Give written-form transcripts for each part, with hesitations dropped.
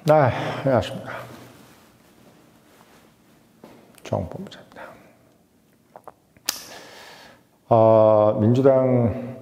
안녕하십니까. 정보부장입니다. 민주당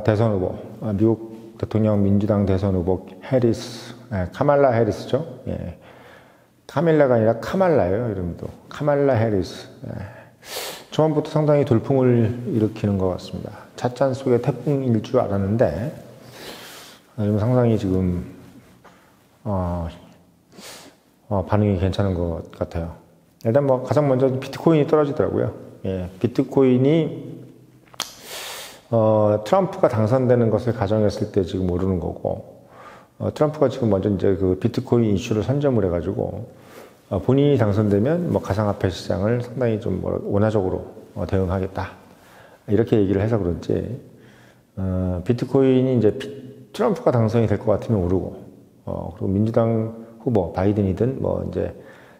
대선 후보, 미국 대통령 민주당 대선 후보 해리스, 카말라 해리스죠. 예. 카밀라가 아니라 카말라예요, 이름도. 카말라 해리스. 처음부터 상당히 돌풍을 일으키는 것 같습니다. 찻잔 속에 태풍일 줄 알았는데, 지금 상당히 지금, 반응이 괜찮은 것 같아요. 일단 뭐 가장 먼저 비트코인이 떨어지더라고요. 예, 비트코인이 트럼프가 당선되는 것을 가정했을 때 지금 오르는 거고, 트럼프가 지금 먼저 이제 그 비트코인 이슈를 선점을 해가지고 본인이 당선되면 뭐 가상화폐 시장을 상당히 좀 원화적으로 대응하겠다 이렇게 얘기를 해서 그런지 비트코인이 이제 트럼프가 당선이 될 것 같으면 오르고, 그리고 민주당 후보 바이든이든 뭐 이제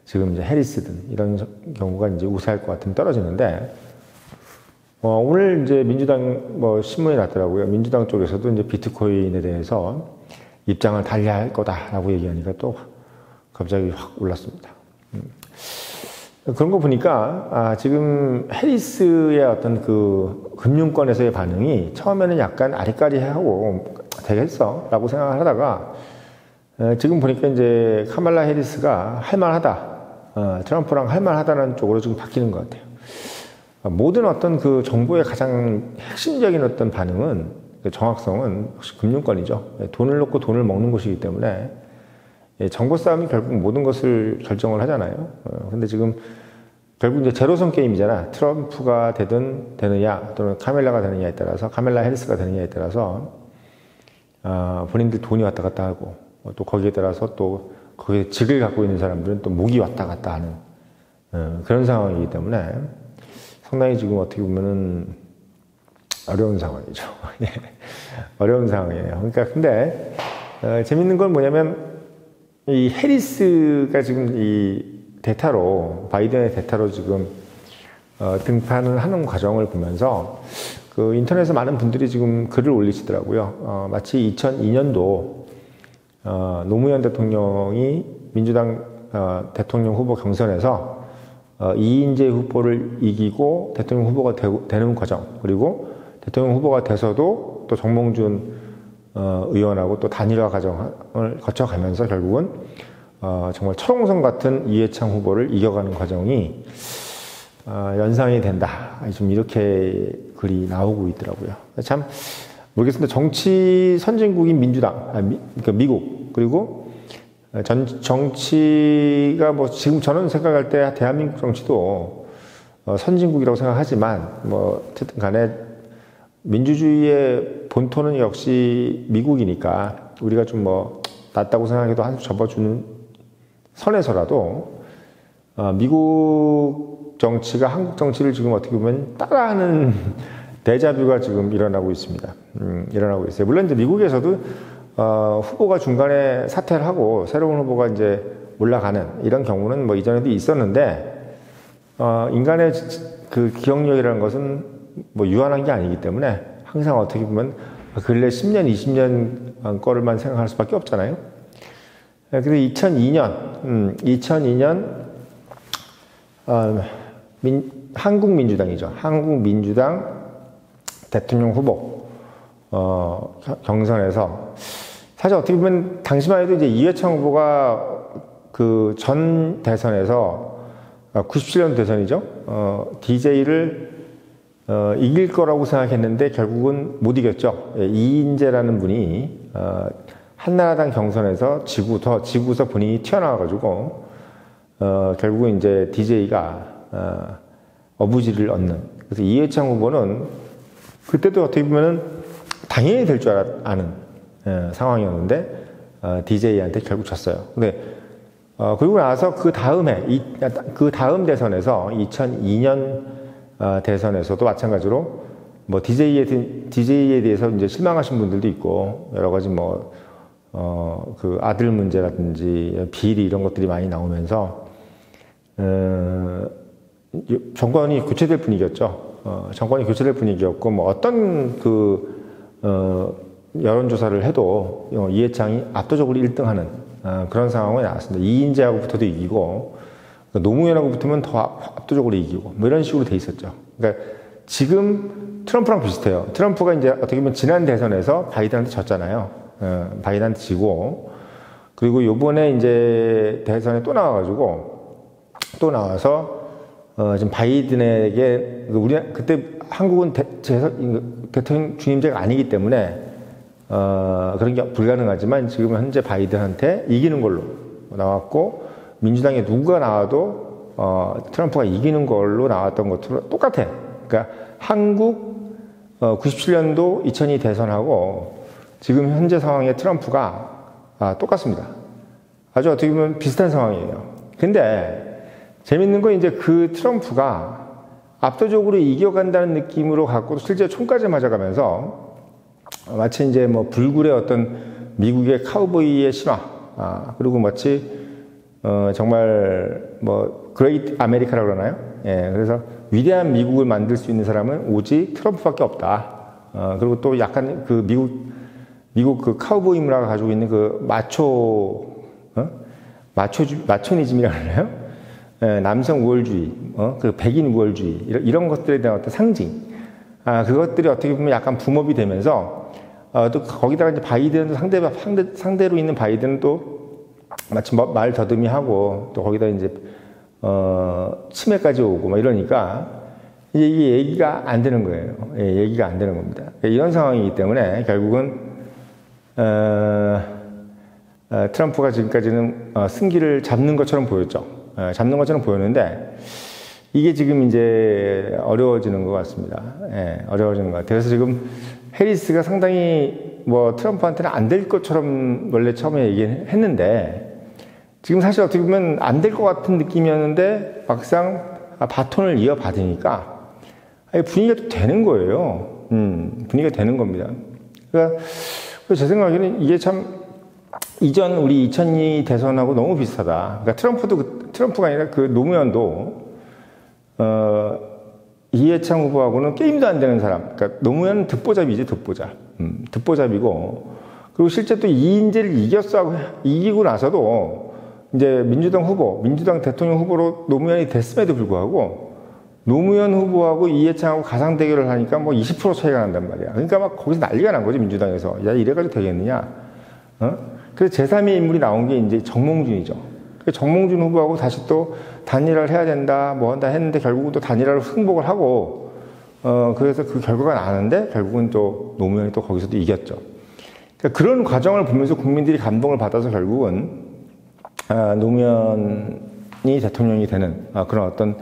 지금 이제 해리스든 이런 경우가 이제 우세할 것 같으면 떨어지는데, 오늘 이제 민주당 뭐 신문이 났더라고요. 민주당 쪽에서도 이제 비트코인에 대해서 입장을 달리할 거다라고 얘기하니까 또 갑자기 확 올랐습니다. 그런 거 보니까 지금 해리스의 어떤 그 금융권에서의 반응이 처음에는 약간 아리까리하고 되겠어 라고 생각을 하다가 지금 보니까 이제 카말라 해리스가 할만하다, 트럼프랑 할만하다는 쪽으로 지금 바뀌는 것 같아요. 모든 어떤 그 정보의 가장 핵심적인 어떤 반응은, 정확성은 역시 금융권이죠. 돈을 놓고 돈을 먹는 곳이기 때문에 정보 싸움이 결국 모든 것을 결정을 하잖아요. 근데 지금 결국 이제 제로섬 게임이잖아. 트럼프가 되느냐 또는 카밀라가 되느냐에 따라서, 카밀라 해리스가 되느냐에 따라서 본인들 돈이 왔다 갔다 하고, 또 거기에 따라서 또 거기에 직을 갖고 있는 사람들은 또 목이 왔다 갔다 하는 그런 상황이기 때문에 상당히 지금 어떻게 보면은 어려운 상황이죠. 어려운 상황이에요. 그러니까 근데 재밌는 건 뭐냐면 이 해리스가 지금 이 대타로, 바이든의 대타로 지금 등판을 하는 과정을 보면서 그 인터넷에 많은 분들이 지금 글을 올리시더라고요. 마치 2002년도 노무현 대통령이 민주당 대통령 후보 경선에서 이인재 후보를 이기고 대통령 후보가 되는 과정, 그리고 대통령 후보가 돼서도 또 정몽준 의원하고 또 단일화 과정을 거쳐가면서 결국은 정말 철옹성 같은 이해창 후보를 이겨가는 과정이 연상이 된다. 좀 이렇게 글이 나오고 있더라고요. 참 모르겠습니다. 정치 선진국인 민주당, 그러니까 미국, 그리고 정치가 뭐 지금 저는 생각할 때 대한민국 정치도 선진국이라고 생각하지만 뭐 어쨌든 간에 민주주의의 본토는 역시 미국이니까 우리가 좀 뭐 낫다고 생각해도 한 수 접어주는 선에서라도 미국 정치가 한국 정치를 지금 어떻게 보면 따라하는 데자뷰가 지금 일어나고 있습니다. 일어나고 있어요. 물론 이제 미국에서도 후보가 중간에 사퇴를 하고 새로운 후보가 이제 올라가는 이런 경우는 뭐 이전에도 있었는데, 인간의 그 기억력이라는 것은 뭐 유한한 게 아니기 때문에 항상 어떻게 보면 근래 10년, 20년 거를만 생각할 수밖에 없잖아요. 그래서 2002년 한국민주당이죠. 한국민주당 대통령 후보 경선에서 사실 어떻게 보면 당시만 해도 이제 이해창 후보가 그 전 대선에서 97년 대선이죠. DJ를 이길 거라고 생각했는데 결국은 못 이겼죠. 이인재라는 분이 한나라당 경선에서 지구서 본인이 튀어나와가지고 결국은 이제 DJ가 어부지를 얻는. 그래서 이해창 후보는 그때도 어떻게 보면은 당연히 될 줄 아는 상황이었는데 DJ한테 결국 졌어요. 근데 그리고 나서 그 다음 대선에서 2002년 대선에서도 마찬가지로 뭐 DJ에 대해서 이제 실망하신 분들도 있고 여러 가지 뭐 그 아들 문제라든지 비리 이런 것들이 많이 나오면서 정권이 교체될 분위기였죠. 정권이 교체될 분위기였고 뭐 어떤 그 여론조사를 해도 이해창이 압도적으로 1등하는 그런 상황이 나왔습니다. 이인재하고 붙어도 이기고 노무현하고 붙으면 더 압도적으로 이기고 뭐 이런 식으로 돼 있었죠. 그러니까 지금 트럼프랑 비슷해요. 트럼프가 이제 어떻게 보면 지난 대선에서 바이든한테 졌잖아요. 바이든한테 지고 그리고 요번에 이제 대선에 또 나와서 지금 바이든에게 그때 한국은 대통령 중임제가 아니기 때문에 그런 게 불가능하지만 지금 현재 바이든한테 이기는 걸로 나왔고 민주당에 누가 나와도 트럼프가 이기는 걸로 나왔던 것처럼 똑같아. 그러니까 한국 97년도 2002 대선하고 지금 현재 상황의 트럼프가 똑같습니다. 아주 어떻게 보면 비슷한 상황이에요. 근데 재밌는 건 이제 그 트럼프가 압도적으로 이겨간다는 느낌으로 갖고 실제 총까지 맞아가면서 마치 이제 뭐 불굴의 어떤 미국의 카우보이의 신화, 그리고 마치 정말 뭐 그레이트 아메리카라고 그러나요? 예, 그래서 위대한 미국을 만들 수 있는 사람은 오직 트럼프밖에 없다. 그리고 또 약간 그 미국 그 카우보이 문화가 가지고 있는 그 마초니즘이라고 그러나요? 예, 남성 우월주의, 그 백인 우월주의 이런 것들에 대한 어떤 상징, 그것들이 어떻게 보면 약간 붐업이 되면서 또 거기다가 이제 바이든도 상대로 있는 바이든은 또 마치 말 더듬이하고 또 거기다 이제 치매까지 오고 막 이러니까 이제 이게 얘기가 안 되는 거예요. 예, 얘기가 안 되는 겁니다. 이런 상황이기 때문에 결국은 트럼프가 지금까지는 승기를 잡는 것처럼 보였죠. 잡는 것처럼 보였는데 이게 지금 이제 어려워지는 것 같습니다. 예, 어려워지는 것 같아요. 그래서 지금 해리스가 상당히 뭐 트럼프한테는 안 될 것처럼 원래 처음에 얘기했는데 지금 사실 어떻게 보면 안 될 것 같은 느낌이었는데 막상 바톤을 이어받으니까 분위기가 또 되는 거예요. 분위기가 되는 겁니다. 그러니까 제 생각에는 이게 참 이전 우리 2002 대선하고 너무 비슷하다. 그러니까 트럼프가 아니라 그 노무현도 이해창 후보하고는 게임도 안 되는 사람. 그러니까 노무현은 듣보잡이지, 듣보잡이고 그리고 실제 또 이인재를 이기고 나서도 이제 민주당 대통령 후보로 노무현이 됐음에도 불구하고 노무현 후보하고 이해창하고 가상 대결을 하니까 뭐 20% 차이가 난단 말이야. 그러니까 막 거기서 난리가 난 거지, 민주당에서. 야, 이래가지고 되겠느냐? 그래서 제3의 인물이 나온 게 이제 정몽준이죠. 정몽준 후보하고 다시 또 단일화를 해야 된다, 뭐 한다 했는데 결국은 또 단일화로 승복을 하고, 그래서 그 결과가 나왔는데 결국은 또 노무현이 또 거기서도 이겼죠. 그러니까 그런 과정을 보면서 국민들이 감동을 받아서 결국은 노무현이 대통령이 되는 그런 어떤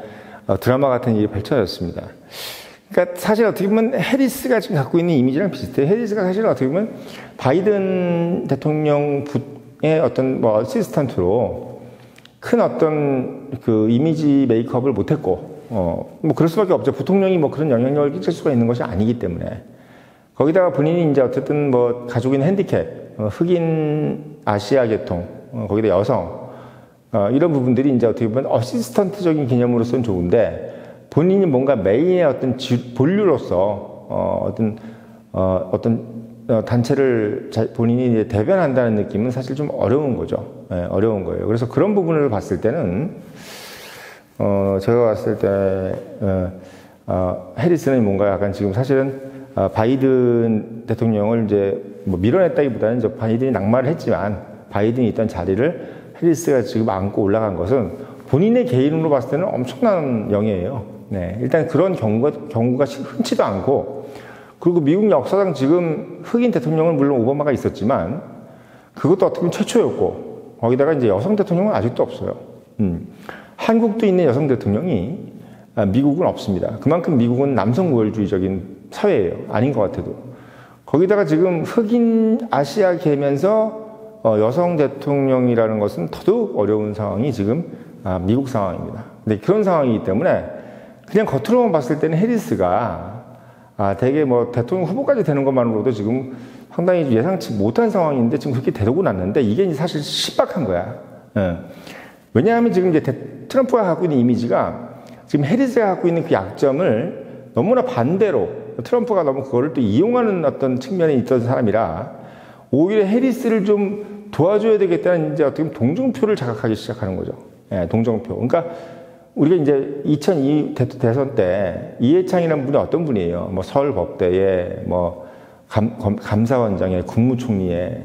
드라마 같은 일이 펼쳐졌습니다. 그러니까 사실 어떻게 보면 해리스가 지금 갖고 있는 이미지랑 비슷해요. 해리스가 사실 어떻게 보면 바이든 대통령의 어떤 뭐 어시스턴트로 큰 어떤 그 이미지 메이크업을 못했고, 뭐 그럴 수밖에 없죠. 부통령이 뭐 그런 영향력을 끼칠 수가 있는 것이 아니기 때문에. 거기다가 본인이 이제 어쨌든 뭐 가지고 있는 핸디캡, 흑인 아시아 계통, 거기다 여성, 이런 부분들이 이제 어떻게 보면 어시스턴트적인 개념으로서는 좋은데, 본인이 뭔가 메인의 어떤 본류로서, 어떤 단체를 본인이 이제 대변한다는 느낌은 사실 좀 어려운 거죠. 네, 어려운 거예요. 그래서 그런 부분을 봤을 때는, 제가 봤을 때, 해리스는 뭔가 약간 지금 사실은 바이든 대통령을 이제 뭐 밀어냈다기보다는 이제 바이든이 낙마를 했지만 바이든이 있던 자리를 해리스가 지금 안고 올라간 것은 본인의 개인으로 봤을 때는 엄청난 영예예요. 네, 일단 그런 경우가 흔치도 않고, 그리고 미국 역사상 지금 흑인 대통령은 물론 오바마가 있었지만 그것도 어떻게 보면 최초였고, 거기다가 이제 여성 대통령은 아직도 없어요. 한국도 있는 여성 대통령이 미국은 없습니다. 그만큼 미국은 남성 우월주의적인 사회예요. 아닌 것 같아도. 거기다가 지금 흑인 아시아계면서 여성 대통령이라는 것은 더더욱 어려운 상황이 지금 미국 상황입니다. 근데 그런 상황이기 때문에 그냥 겉으로만 봤을 때는 해리스가 되게 뭐 대통령 후보까지 되는 것만으로도 지금 상당히 예상치 못한 상황인데 지금 그렇게 되고 났는데 이게 이제 사실 신박한 거야. 예. 왜냐하면 지금 이제 트럼프가 갖고 있는 이미지가 지금 해리스가 갖고 있는 그 약점을 너무나 반대로 트럼프가 너무 그거를 또 이용하는 어떤 측면이 있던 사람이라 오히려 해리스를 좀 도와줘야 되겠다는 이제 어떻게 보면 동정표를 자각하기 시작하는 거죠. 예, 동정표. 그러니까 우리가 이제 2002 대선 때 이해창이라는 분이 어떤 분이에요? 뭐 서울법대에 뭐 감사원장에 국무총리에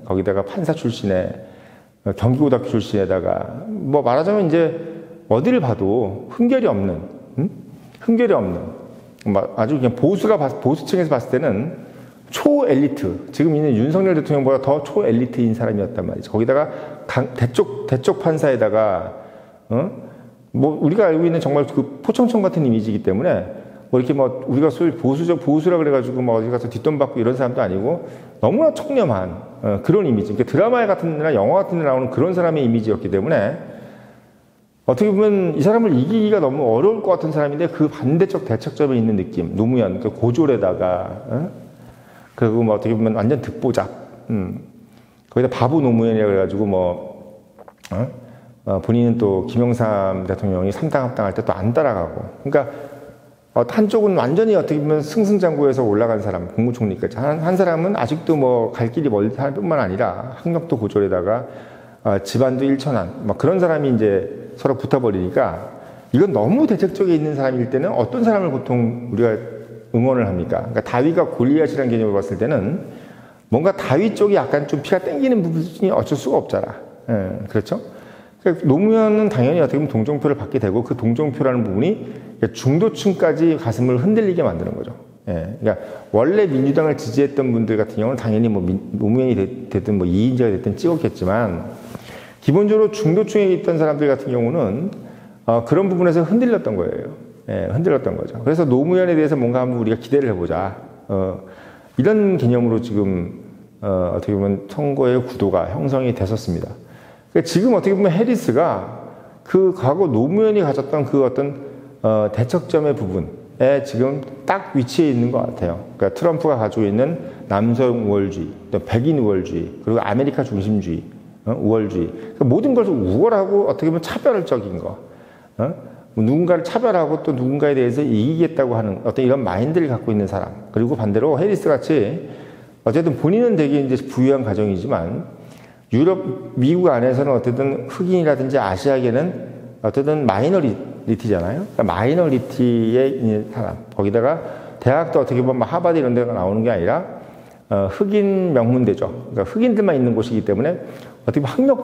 거기다가 판사 출신에 경기고등학교 출신에다가 뭐 말하자면 이제 어디를 봐도 흠결이 없는 흠결이 없는 아주 그냥 보수층에서 봤을 때는 초엘리트, 지금 있는 윤석열 대통령보다 더 초엘리트인 사람이었단 말이죠. 거기다가 대쪽 판사에다가 뭐 우리가 알고 있는 정말 그 포청청 같은 이미지이기 때문에 뭐 이렇게 뭐 우리가 소위 보수라 그래가지고 뭐 어디 가서 뒷돈 받고 이런 사람도 아니고 너무나 청렴한 그런 이미지. 그러니까 드라마 같은 데나 영화 같은 데 나오는 그런 사람의 이미지였기 때문에 어떻게 보면 이 사람을 이기기가 너무 어려울 것 같은 사람인데 그 반대쪽 대척점에 있는 느낌. 노무현, 그 고졸에다가 그리고 뭐 어떻게 보면 완전 득보잡. 거기다 바보 노무현이라 그래가지고 본인은 또 김영삼 대통령이 3당 합당할 때 또 안 따라가고. 그러니까 한쪽은 완전히 어떻게 보면 승승장구해서 올라간 사람, 국무총리까지. 한 사람은 아직도 뭐 갈 길이 멀다 할 뿐만 아니라 학력도 고졸에다가 집안도 일천한, 막 그런 사람이 이제 서로 붙어버리니까 이건 너무 대척적에 있는 사람일 때는 어떤 사람을 보통 우리가 응원을 합니까? 그러니까 다윗과 골리앗이라는 개념을 봤을 때는 뭔가 다윗 쪽이 약간 좀 피가 땡기는 부분이 어쩔 수가 없잖아. 예, 그렇죠? 그러니까 노무현은 당연히 어떻게 보면 동정표를 받게 되고 그 동정표라는 부분이 중도층까지 가슴을 흔들리게 만드는 거죠. 예, 그러니까 원래 민주당을 지지했던 분들 같은 경우는 당연히 뭐 노무현이 됐든 뭐 이인재가 됐든 찍었겠지만 기본적으로 중도층에 있던 사람들 같은 경우는 그런 부분에서 흔들렸던 거예요. 예, 흔들렸던 거죠. 그래서 노무현에 대해서 뭔가 한번 우리가 기대를 해보자. 이런 개념으로 지금 어떻게 보면 선거의 구도가 형성이 됐었습니다. 그러니까 지금 어떻게 보면 해리스가 그 과거 노무현이 가졌던 그 어떤 대척점의 부분에 지금 딱 위치해 있는 것 같아요. 그러니까 트럼프가 가지고 있는 남성 우월주의, 또 백인 우월주의, 그리고 아메리카 중심주의, 우월주의. 그러니까 모든 것을 우월하고 어떻게 보면 차별적인 거. 누군가를 차별하고 또 누군가에 대해서 이기겠다고 하는 어떤 이런 마인드를 갖고 있는 사람. 그리고 반대로 해리스 같이 어쨌든 본인은 되게 이제 부유한 가정이지만 유럽, 미국 안에서는 어쨌든 흑인이라든지 아시아계는 어쨌든 마이너리티잖아요. 그러니까 마이너리티에 있는 사람. 거기다가 대학도 어떻게 보면 하버드 이런 데가 나오는 게 아니라 흑인 명문대죠. 그러니까 흑인들만 있는 곳이기 때문에 어떻게 보면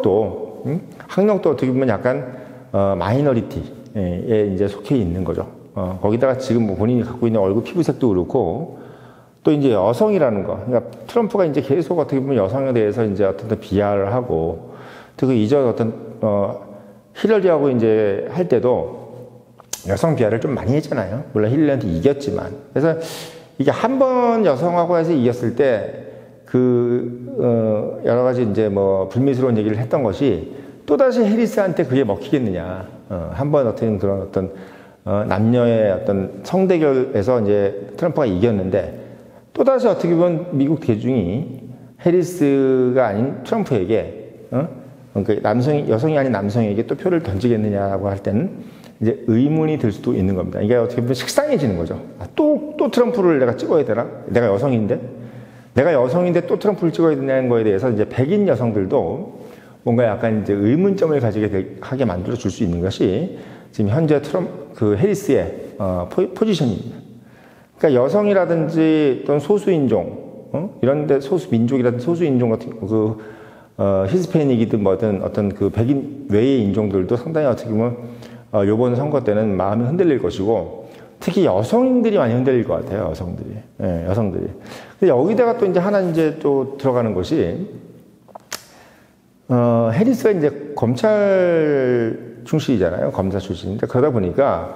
학력도 어떻게 보면 약간 마이너리티에 이제 속해 있는 거죠. 거기다가 지금 뭐 본인이 갖고 있는 얼굴 피부색도 그렇고 또 이제 여성이라는 거. 그러니까 트럼프가 이제 계속 어떻게 보면 여성에 대해서 이제 어떤 비하를 하고 그리고 이전 어떤 힐러리하고 이제 할 때도 여성 비하를 좀 많이 했잖아요. 물론 힐러리한테 이겼지만. 그래서 이게 한 번 여성하고 해서 이겼을 때 여러 가지 이제 뭐 불미스러운 얘기를 했던 것이 또다시 해리스한테 그게 먹히겠느냐. 한번 그런 어떤 남녀의 어떤 성대결에서 이제 트럼프가 이겼는데 또다시 어떻게 보면 미국 대중이 해리스가 아닌 트럼프에게, 그러니까 여성이 아닌 남성에게 또 표를 던지겠느냐라고 할 때는 이제 의문이 들 수도 있는 겁니다. 이게 어떻게 보면 식상해지는 거죠. 또 트럼프를 내가 찍어야 되나? 내가 여성인데 또 트럼프를 찍어야 되냐는 거에 대해서 이제 백인 여성들도 뭔가 약간 이제 의문점을 하게 만들어 줄 수 있는 것이 지금 현재 해리스의 포지션입니다. 그러니까 여성이라든지 또는 소수인종, 이런데 소수민족이라든지 소수인종 같은 히스패닉이든 뭐든 어떤 그 백인 외의 인종들도 상당히 어떻게 보면 요번 선거 때는 마음이 흔들릴 것이고 특히 여성인들이 많이 흔들릴 것 같아요. 여성들이. 근데 여기다가 또 이제 하나 이제 또 들어가는 것이 해리스가 이제 검찰 출신이잖아요. 검사 출신인데 그러다 보니까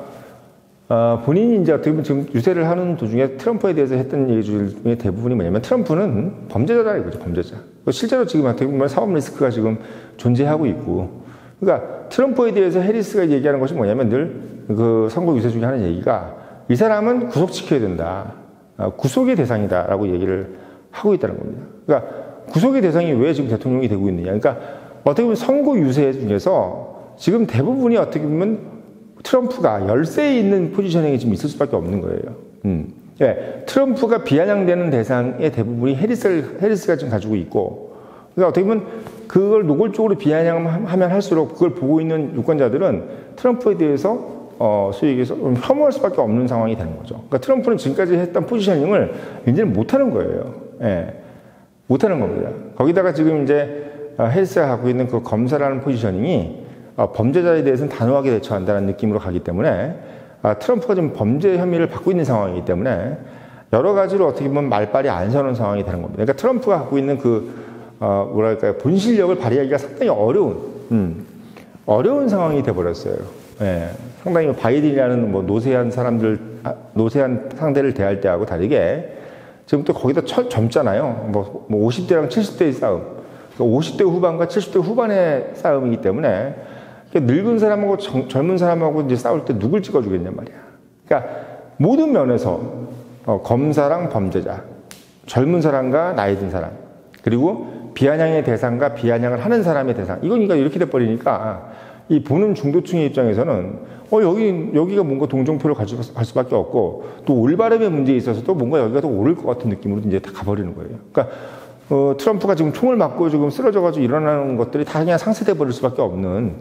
본인이 이제 어떻게 보면 지금 유세를 하는 도중에 트럼프에 대해서 했던 얘기 중에 대부분이 뭐냐면 트럼프는 범죄자다 이거죠. 범죄자. 실제로 지금 어떻게 보면 사법 리스크가 지금 존재하고 있고 그러니까 트럼프에 대해서 해리스가 얘기하는 것이 뭐냐면 늘 그 선거 유세 중에 하는 얘기가 이 사람은 구속시켜야 된다. 구속의 대상이다라고 얘기를 하고 있다는 겁니다. 그러니까 구속의 대상이 왜 지금 대통령이 되고 있느냐. 그러니까 어떻게 보면 선거 유세 중에서 지금 대부분이 어떻게 보면 트럼프가 열세에 있는 포지셔닝이 지금 있을 수밖에 없는 거예요. 예, 트럼프가 비아냥되는 대상의 대부분이 해리스가 지금 가지고 있고, 그러니까 어떻게 보면 그걸 노골적으로 비아냥하면 할수록 그걸 보고 있는 유권자들은 트럼프에 대해서 소위 얘기해서 혐오할 수밖에 없는 상황이 되는 거죠. 그러니까 트럼프는 지금까지 했던 포지셔닝을 이제는 못하는 거예요. 예, 못하는 겁니다. 거기다가 지금 이제 해리스가 갖고 있는 그 검사라는 포지셔닝이 범죄자에 대해서는 단호하게 대처한다는 느낌으로 가기 때문에 트럼프가 지금 범죄 혐의를 받고 있는 상황이기 때문에 여러 가지로 어떻게 보면 말빨이 안 서는 상황이 되는 겁니다. 그러니까 트럼프가 갖고 있는 뭐랄까요, 본실력을 발휘하기가 상당히 어려운 상황이 돼버렸어요. 예, 상당히 바이든이라는 뭐 노세한 상대를 대할 때하고 다르게 지금 또 거기다 젊잖아요. 뭐 50대랑 70대의 싸움. 그러니까 50대 후반과 70대 후반의 싸움이기 때문에 늙은 사람하고 젊은 사람하고 이제 싸울 때 누굴 찍어주겠냔 말이야. 그러니까 모든 면에서 검사랑 범죄자, 젊은 사람과 나이 든 사람, 그리고 비아냥의 대상과 비아냥을 하는 사람의 대상. 이거니까 이렇게 돼버리니까 이 보는 중도층의 입장에서는 여기가 뭔가 동정표를 갈 수밖에 없고 또 올바름의 문제에 있어서도 뭔가 여기가 더 오를 것 같은 느낌으로 이제 다 가버리는 거예요. 그러니까 트럼프가 지금 총을 맞고 지금 쓰러져가지고 일어나는 것들이 다 그냥 상쇄돼 버릴 수밖에 없는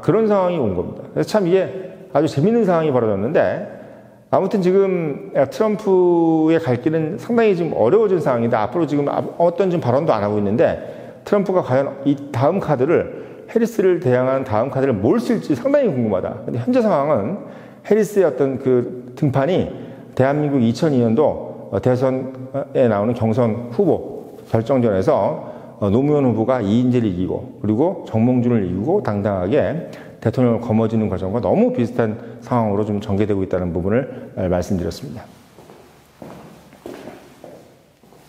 그런 상황이 온 겁니다. 그래서 참 이게 아주 재밌는 상황이 벌어졌는데 아무튼 지금 트럼프의 갈 길은 상당히 지금 어려워진 상황인데 앞으로 지금 어떤 지금 발언도 안 하고 있는데 트럼프가 과연 이 다음 카드를 해리스를 대항한 다음 카드를 뭘 쓸지 상당히 궁금하다. 근데 현재 상황은 해리스의 어떤 그 등판이 대한민국 2002년도 대선에 나오는 경선 후보 결정전에서 노무현 후보가 이인재를 이기고 그리고 정몽준을 이기고 당당하게 대통령을 거머쥐는 과정과 너무 비슷한 상황으로 좀 전개되고 있다는 부분을 말씀드렸습니다.